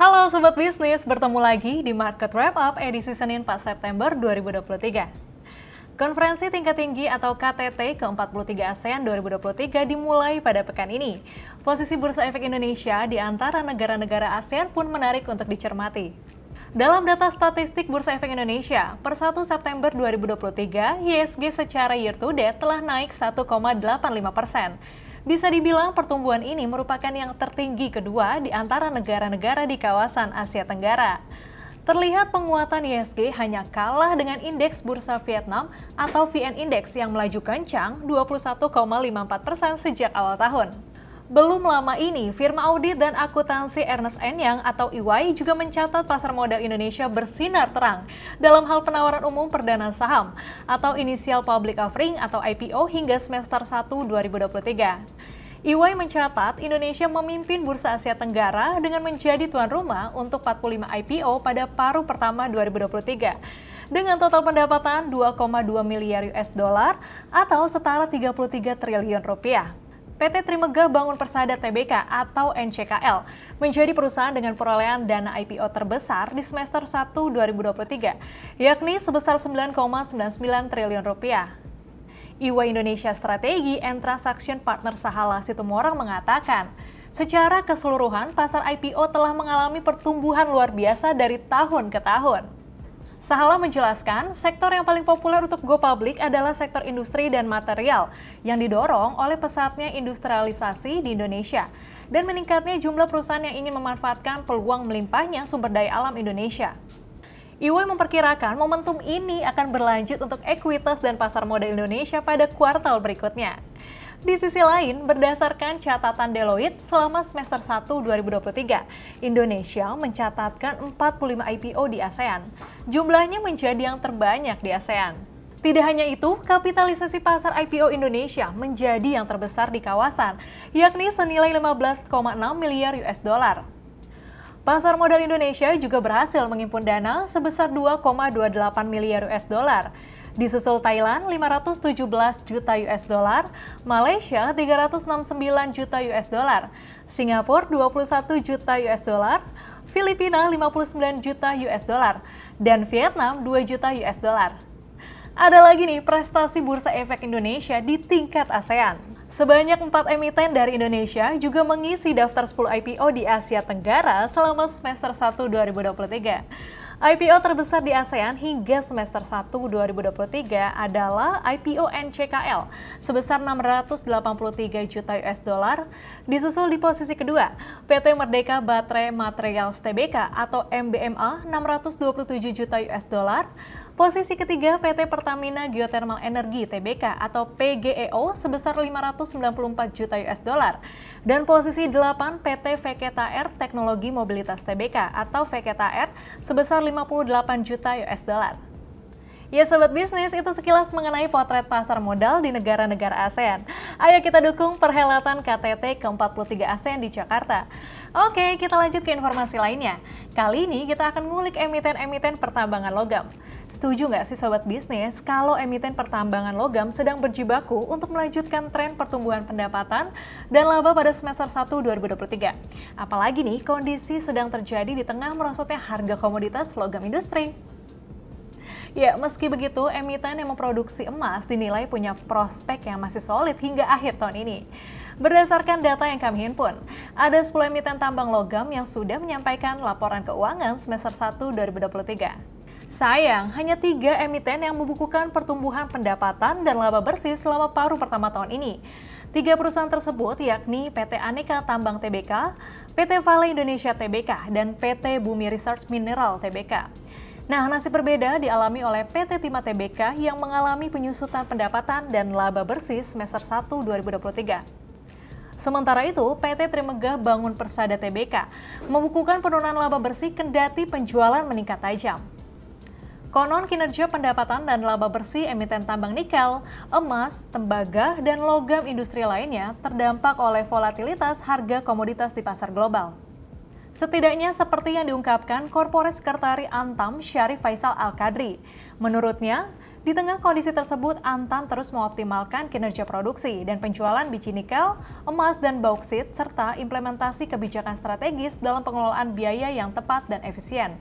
Halo Sobat Bisnis, bertemu lagi di Market Wrap Up edisi Senin 4 September 2023. Konferensi tingkat tinggi atau KTT ke-43 ASEAN 2023 dimulai pada pekan ini. Posisi Bursa Efek Indonesia di antara negara-negara ASEAN pun menarik untuk dicermati. Dalam data statistik Bursa Efek Indonesia, per 1 September 2023, IHSG secara year to date telah naik 1,85%. Bisa dibilang pertumbuhan ini merupakan yang tertinggi kedua di antara negara-negara di kawasan Asia Tenggara. Terlihat penguatan IHSG hanya kalah dengan indeks Bursa Vietnam atau VN Index yang melaju kencang 21,54% sejak awal tahun. Belum lama ini, firma audit dan akuntansi Ernst & Young atau EY juga mencatat pasar modal Indonesia bersinar terang dalam hal penawaran umum perdana saham atau Initial Public Offering atau IPO hingga semester 1 2023. EY mencatat Indonesia memimpin Bursa Asia Tenggara dengan menjadi tuan rumah untuk 45 IPO pada paruh pertama 2023 dengan total pendapatan 2,2 miliar US dollar atau setara 33 triliun rupiah. PT Trimegah Bangun Persada Tbk atau NCKL menjadi perusahaan dengan perolehan dana IPO terbesar di semester 1 2023, yakni sebesar 9,99 triliun rupiah. EY Indonesia Strategi and Transaction Partner Sahala Situmorang mengatakan, secara keseluruhan pasar IPO telah mengalami pertumbuhan luar biasa dari tahun ke tahun. Sahala menjelaskan, sektor yang paling populer untuk go public adalah sektor industri dan material yang didorong oleh pesatnya industrialisasi di Indonesia dan meningkatnya jumlah perusahaan yang ingin memanfaatkan peluang melimpahnya sumber daya alam Indonesia. EY memperkirakan momentum ini akan berlanjut untuk ekuitas dan pasar modal Indonesia pada kuartal berikutnya. Di sisi lain, berdasarkan catatan Deloitte selama semester 1 2023, Indonesia mencatatkan 45 IPO di ASEAN. Jumlahnya menjadi yang terbanyak di ASEAN. Tidak hanya itu, kapitalisasi pasar IPO Indonesia menjadi yang terbesar di kawasan, yakni senilai 15,6 miliar US dollar. Pasar modal Indonesia juga berhasil menghimpun dana sebesar 2,28 miliar US dollar. Disusul Thailand 517 juta US dollar, Malaysia 369 juta US dollar, Singapura 21 juta US dollar, Filipina 59 juta US dollar, dan Vietnam 2 juta US dollar. Ada lagi nih prestasi Bursa Efek Indonesia di tingkat ASEAN. Sebanyak 4 emiten dari Indonesia juga mengisi daftar 10 IPO di Asia Tenggara selama semester 1 2023. IPO terbesar di ASEAN hingga semester 1 2023 adalah IPO NCKL sebesar 683 juta US dollar, disusul di posisi kedua PT Merdeka Baterai Materials Tbk atau MBMA 627 juta US dollar, posisi ketiga PT Pertamina Geothermal Energy Tbk atau PGEO sebesar 594 juta US dollar dan posisi 8 PT VKTR Teknologi Mobilitas Tbk atau VKTR sebesar 58 juta US dollar. Ya Sobat Bisnis, itu sekilas mengenai potret pasar modal di negara-negara ASEAN. Ayo kita dukung perhelatan KTT ke-43 ASEAN di Jakarta. Oke, kita lanjut ke informasi lainnya. Kali ini kita akan ngulik emiten-emiten pertambangan logam. Setuju nggak sih Sobat Bisnis kalau emiten pertambangan logam sedang berjibaku untuk melanjutkan tren pertumbuhan pendapatan dan laba pada semester 1 2023? Apalagi nih kondisi sedang terjadi di tengah merosotnya harga komoditas logam industri. Ya, meski begitu, emiten yang memproduksi emas dinilai punya prospek yang masih solid hingga akhir tahun ini. Berdasarkan data yang kami himpun, ada 10 emiten tambang logam yang sudah menyampaikan laporan keuangan semester 1 2023. Sayang, hanya 3 emiten yang membukukan pertumbuhan pendapatan dan laba bersih selama paruh pertama tahun ini. 3 perusahaan tersebut yakni PT Aneka Tambang Tbk, PT Vale Indonesia Tbk, dan PT Bumi Research Mineral Tbk. Nah, nasib berbeda dialami oleh PT Timah Tbk yang mengalami penyusutan pendapatan dan laba bersih semester 1 2023. Sementara itu, PT Trimegah Bangun Persada Tbk membukukan penurunan laba bersih kendati penjualan meningkat tajam. Konon kinerja pendapatan dan laba bersih emiten tambang nikel, emas, tembaga, dan logam industri lainnya terdampak oleh volatilitas harga komoditas di pasar global. Setidaknya seperti yang diungkapkan Korporat Sekretari Antam Syarif Faisal Al-Qadri. Menurutnya, Di tengah kondisi tersebut, Antam terus mengoptimalkan kinerja produksi dan penjualan biji nikel, emas, dan bauksit, serta implementasi kebijakan strategis dalam pengelolaan biaya yang tepat dan efisien.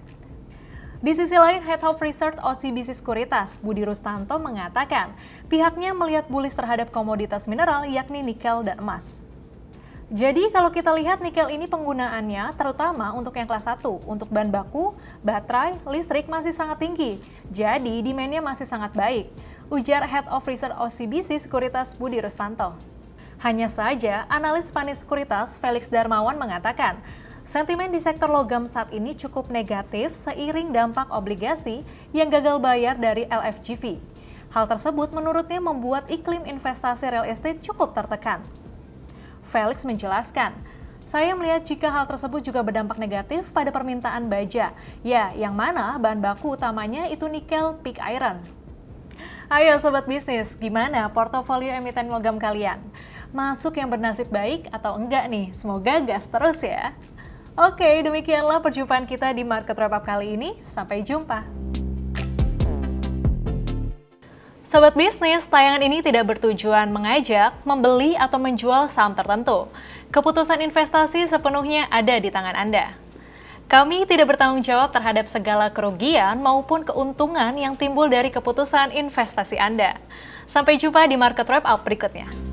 Di sisi lain, Head of Research OCBC Sekuritas, Budi Rustanto, mengatakan pihaknya melihat bullish terhadap komoditas mineral yakni nikel dan emas. Jadi kalau kita lihat nikel ini penggunaannya terutama untuk yang kelas 1, untuk bahan baku, baterai, listrik masih sangat tinggi. Jadi demand-nya masih sangat baik, ujar Head of Research OCBC Sekuritas Budi Rustanto. Hanya saja, analis Panis Sekuritas Felix Darmawan mengatakan, sentimen di sektor logam saat ini cukup negatif seiring dampak obligasi yang gagal bayar dari LFGV. Hal tersebut menurutnya membuat iklim investasi real estate cukup tertekan. Felix menjelaskan, saya melihat jika hal tersebut juga berdampak negatif pada permintaan baja, yang mana bahan baku utamanya itu nikel pig iron. Ayo Sobat Bisnis, gimana portofolio emiten logam kalian? Masuk yang bernasib baik atau enggak nih? Semoga gas terus ya. Oke, demikianlah perjumpaan kita di Market Wrap Up kali ini. Sampai jumpa. Sobat Bisnis, tayangan ini tidak bertujuan mengajak, membeli, atau menjual saham tertentu. Keputusan investasi sepenuhnya ada di tangan Anda. Kami tidak bertanggung jawab terhadap segala kerugian maupun keuntungan yang timbul dari keputusan investasi Anda. Sampai jumpa di Market Wrap Up berikutnya.